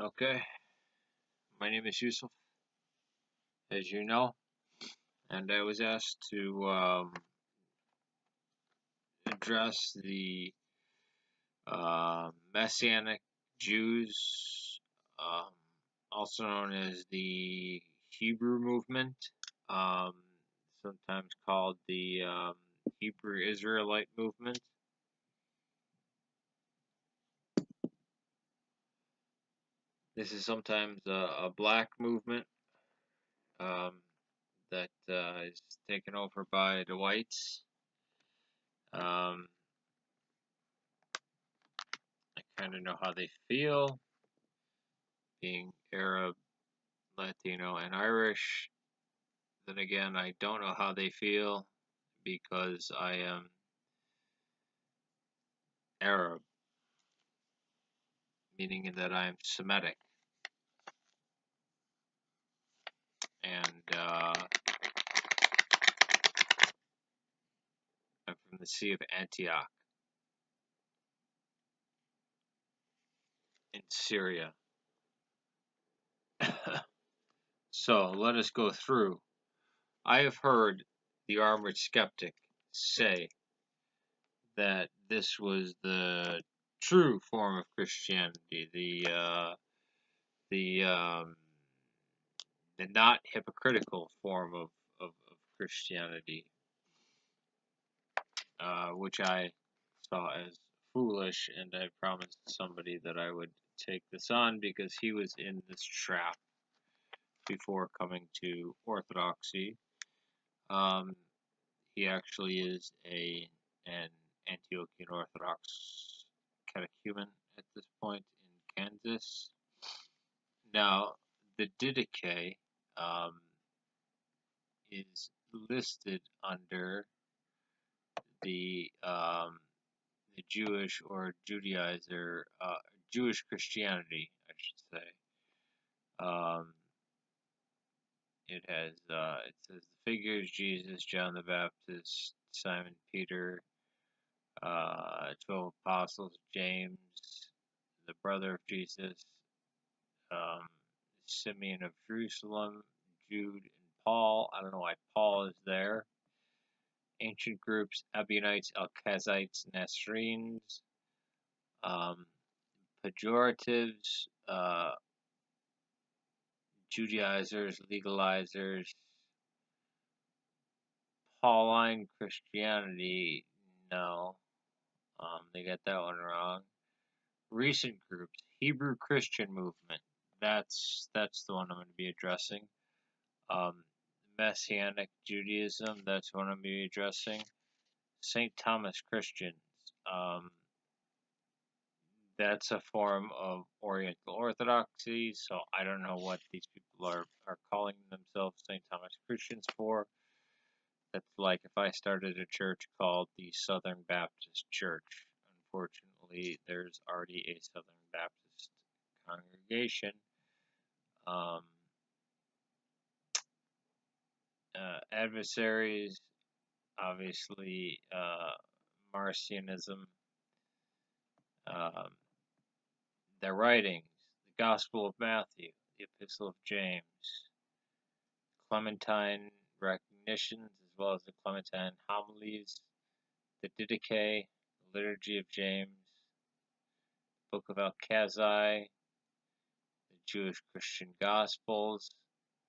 Okay, my name is Yusuf, as you know, and I was asked to address the Messianic Jews, um, also known as the Hebrew movement, um, sometimes called the Hebrew Israelite movement. This is sometimes a black movement um, that is taken over by the whites. Um, I kind of know how they feel, being Arab, Latino, and Irish. Then again, I don't know how they feel because I am Arab, meaning that I am Semitic. And I'm from the Sea of Antioch in Syria. So let us go through. I have heard the armored skeptic say that this was the true form of Christianity, the not hypocritical form of Christianity, which I saw as foolish, and I promised somebody that I would take this on because he was in this trap before coming to Orthodoxy. Um, he actually is an Antiochian Orthodox catechumen at this point in Kansas. Now, the Didache is listed under the Jewish or Judaizer, Jewish Christianity, I should say. It says the figures: Jesus, John the Baptist, Simon Peter, 12 apostles, James, the brother of Jesus, um, Simeon of Jerusalem, Jude, and Paul. I don't know why Paul is there. Ancient groups: Ebionites, Alkazites, Nazarenes, pejoratives, Judaizers, legalizers, Pauline Christianity. No, they got that one wrong. Recent groups: Hebrew Christian movement. That's the one I'm going to be addressing. Messianic Judaism. That's what I'm going to be addressing. St. Thomas Christians. Um, that's a form of Oriental Orthodoxy, so I don't know what these people are calling themselves St. Thomas Christians for. That's like if I started a church called the Southern Baptist Church. Unfortunately, there's already a Southern Baptist congregation. Adversaries, obviously, Marcionism, um, their writings, the Gospel of Matthew, the Epistle of James, Clementine recognitions, as well as the Clementine homilies, the Didache, the Liturgy of James, Book of Alkazi, the Jewish Christian Gospels,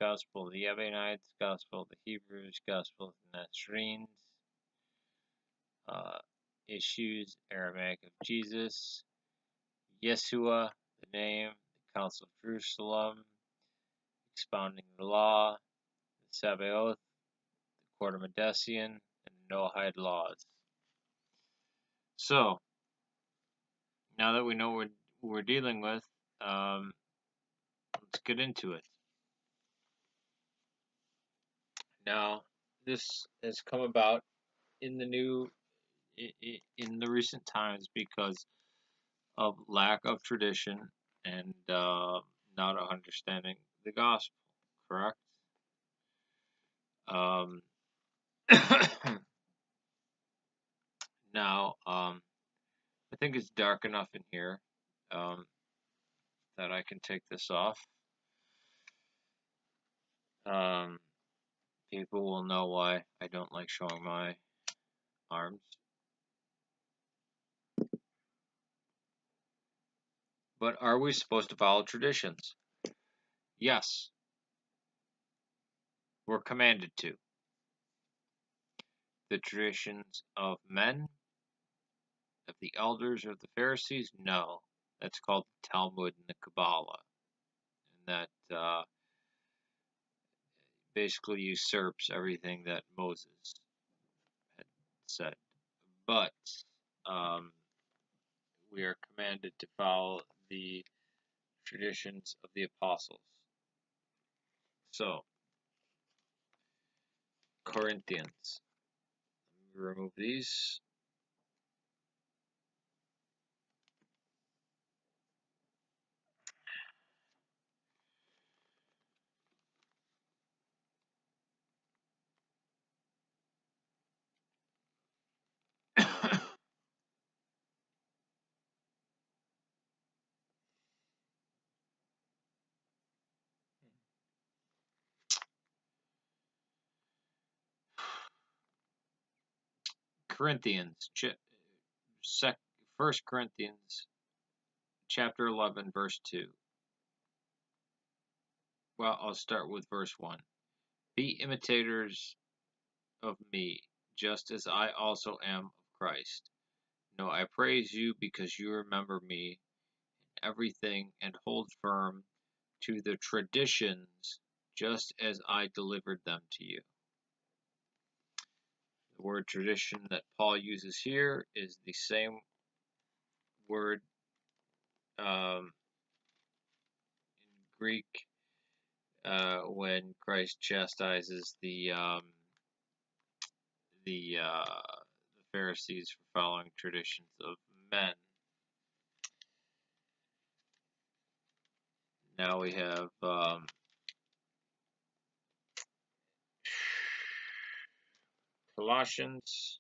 Gospel of the Ebionites, Gospel of the Hebrews, Gospel of the Nazarenes, issues, Aramaic of Jesus, Yeshua, the name, the Council of Jerusalem, expounding the law, the Sabaoth, the Court of Medician, and the Noahide laws. So, now that we know what we're dealing with, let's get into it. Now, this has come about in the recent times because of lack of tradition and not understanding the gospel. Correct. Um, now, I think it's dark enough in here. that I can take this off. People will know why I don't like showing my arms. But are we supposed to follow traditions? Yes. We're commanded to. The traditions of men, of the elders, or the Pharisees? No. That's called the Talmud and the Kabbalah. And that basically usurps everything that Moses had said. But we are commanded to follow the traditions of the apostles. So, Corinthians. Let me remove these. Corinthians, 1 Corinthians chapter 11, verse 2. Well, I'll start with verse 1. Be imitators of me, just as I also am of Christ. No, I praise you because you remember me in everything and hold firm to the traditions just as I delivered them to you. The word tradition that Paul uses here is the same word in Greek when Christ chastises the Pharisees for following traditions of men. Now we have Colossians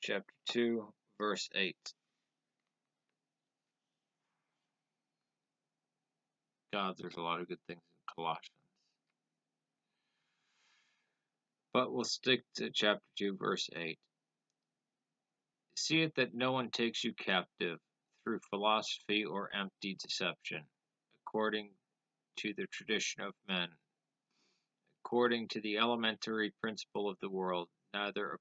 chapter 2, verse 8. God, there's a lot of good things in Colossians. But we'll stick to chapter 2, verse 8. See it that no one takes you captive through philosophy or empty deception, according to the tradition of men, according to the elementary principle of the world, rather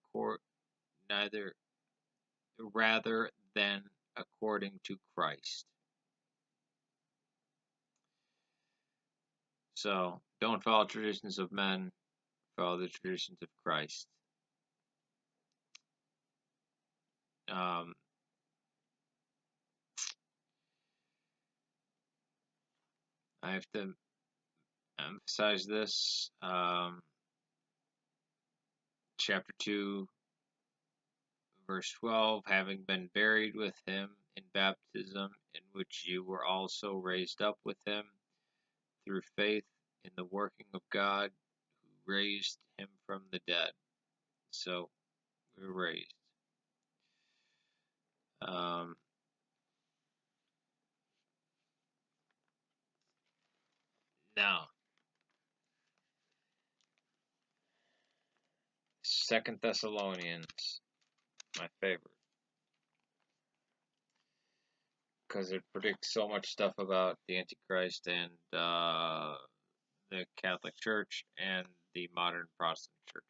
than according to Christ. So, don't follow traditions of men, follow the traditions of Christ. I have to emphasize this. Chapter 2, verse 12, having been buried with him in baptism, in which you were also raised up with him through faith in the working of God who raised him from the dead. So, we were raised. Now, 2 Thessalonians, my favorite, because it predicts so much stuff about the Antichrist and the Catholic Church and the modern Protestant Church.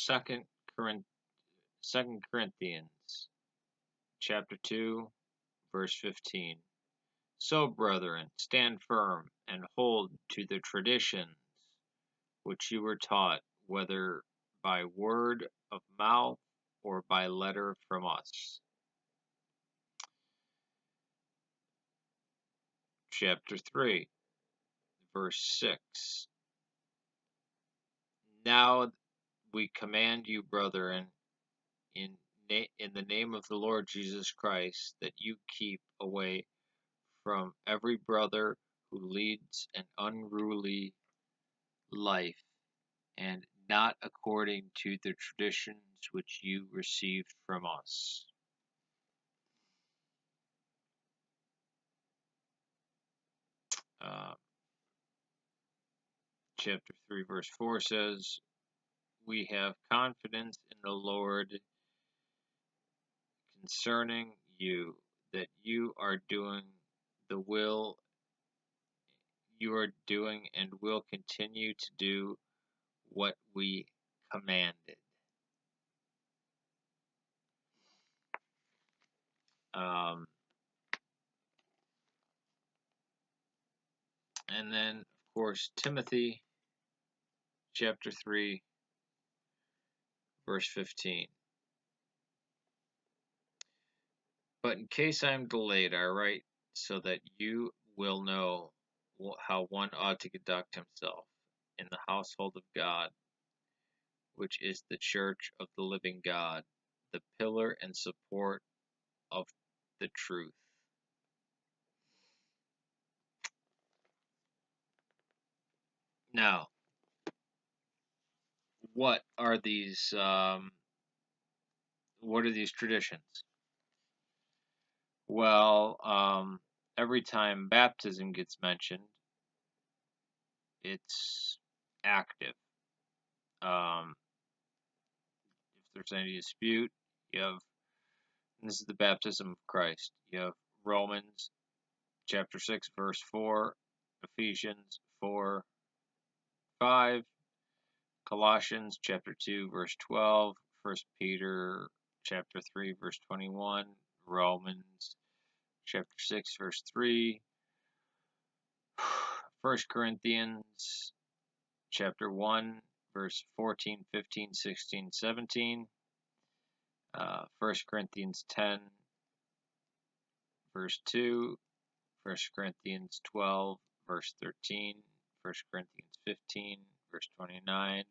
2 Corinthians chapter 2, verse 15. So, brethren, stand firm and hold to the traditions which you were taught, whether by word of mouth or by letter from us. Chapter 3, verse 6. Now we command you, brethren, in the name of the Lord Jesus Christ, that you keep away from every brother who leads an unruly life, and not according to the traditions which you received from us. Uh, chapter 3, verse 4 says, "We have confidence in the Lord concerning you, that the will you are doing and will continue to do what we commanded." Um, and then, of course, Timothy chapter 3, verse 15. "But in case I am delayed, I write so that you will know how one ought to conduct himself in the household of God, which is the church of the living God, the pillar and support of the truth." Now, what are these? What are these traditions? Well, every time baptism gets mentioned, it's active. Um, if there's any dispute, you have this is the baptism of Christ. You have Romans chapter 6 verse 4, Ephesians 4:5, Colossians chapter 2 verse 12, 1 Peter chapter 3 verse 21, Romans chapter 6 verse 3, 1 Corinthians chapter 1 verse 14, 15, 16, 17, 1 Corinthians 10 verse 2, 1 Corinthians 12 verse 13, 1 Corinthians 15 verse 29,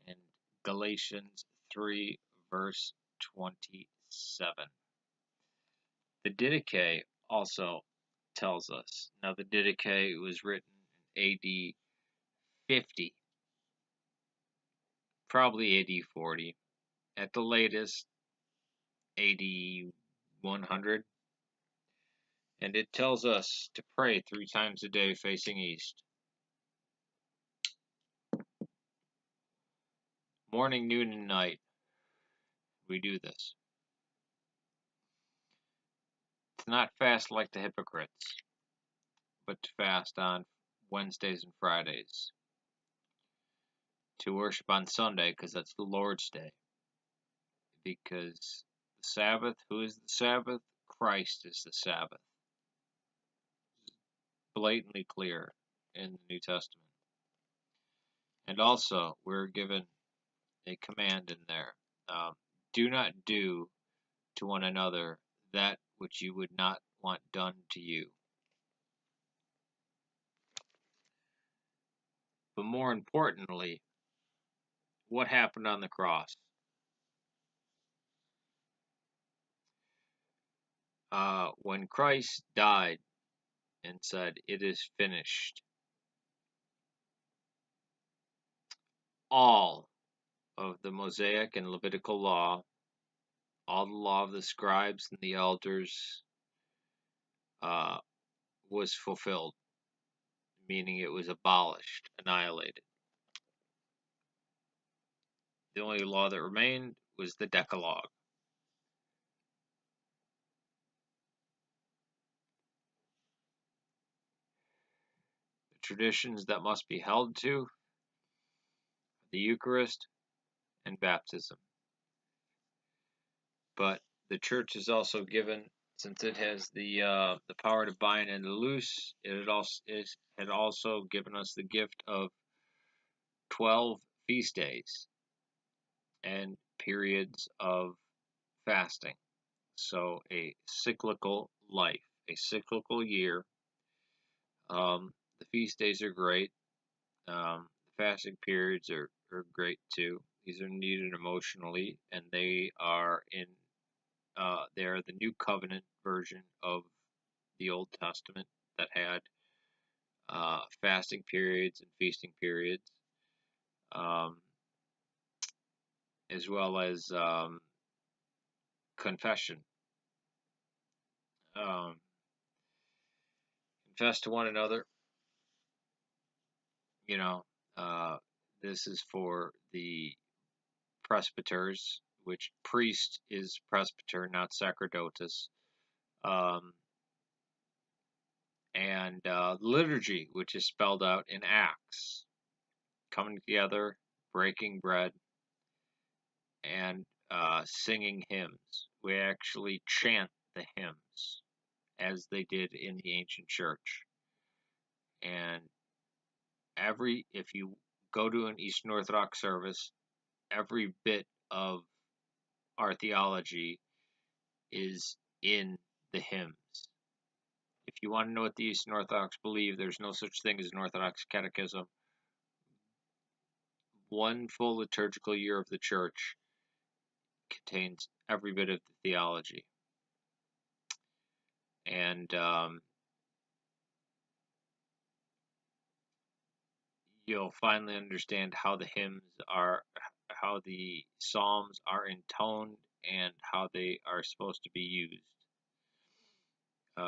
and Galatians 3 verse 27. The Didache also tells us. Now the Didache was written in AD 50, probably AD 40, at the latest AD 100, and it tells us to pray 3 times a day facing east. Morning, noon, and night, we do this. To not fast like the hypocrites, but to fast on Wednesdays and Fridays. To worship on Sunday, because that's the Lord's Day. Because the Sabbath, who is the Sabbath? Christ is the Sabbath. Blatantly clear in the New Testament. And also, we're given a command in there. Do not do to one another that which you would not want done to you. But more importantly, what happened on the cross? When Christ died and said, "It is finished," all of the Mosaic and Levitical law, all the law of the scribes and the elders, uh, was fulfilled, meaning it was abolished, annihilated. The only law that remained was the Decalogue. The traditions that must be held to: the Eucharist and baptism. But the church is also given, since it has the power to bind and to loose, it had also given us the gift of 12 feast days and periods of fasting. So a cyclical life, a cyclical year. The feast days are great. The fasting periods are great too. These are needed emotionally, and they are the New Covenant version of the Old Testament that had fasting periods and feasting periods, um, as well as confession. Um, confess to one another. You know, uh, this is for the presbyters, which priest is presbyter, not sacerdotus. Um, and liturgy, which is spelled out in Acts, coming together, breaking bread, and singing hymns. We actually chant the hymns as they did in the ancient church. And if you go to an Eastern Orthodox service, every bit of our theology is in the hymns. If you want to know what the Eastern Orthodox believe, there's no such thing as an Orthodox catechism. One full liturgical year of the church contains every bit of the theology. And you'll finally understand how how the Psalms are intoned and how they are supposed to be used.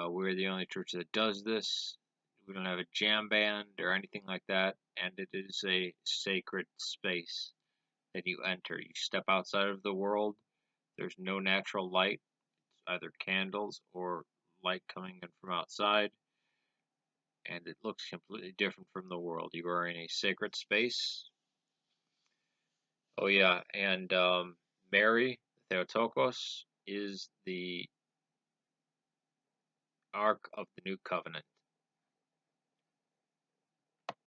We're the only church that does this. We don't have a jam band or anything like that, and it is a sacred space that you enter. You step outside of the world, there's no natural light, it's either candles or light coming in from outside, and it looks completely different from the world. You are in a sacred space. Oh, yeah, and Mary, Theotokos, is the Ark of the New Covenant.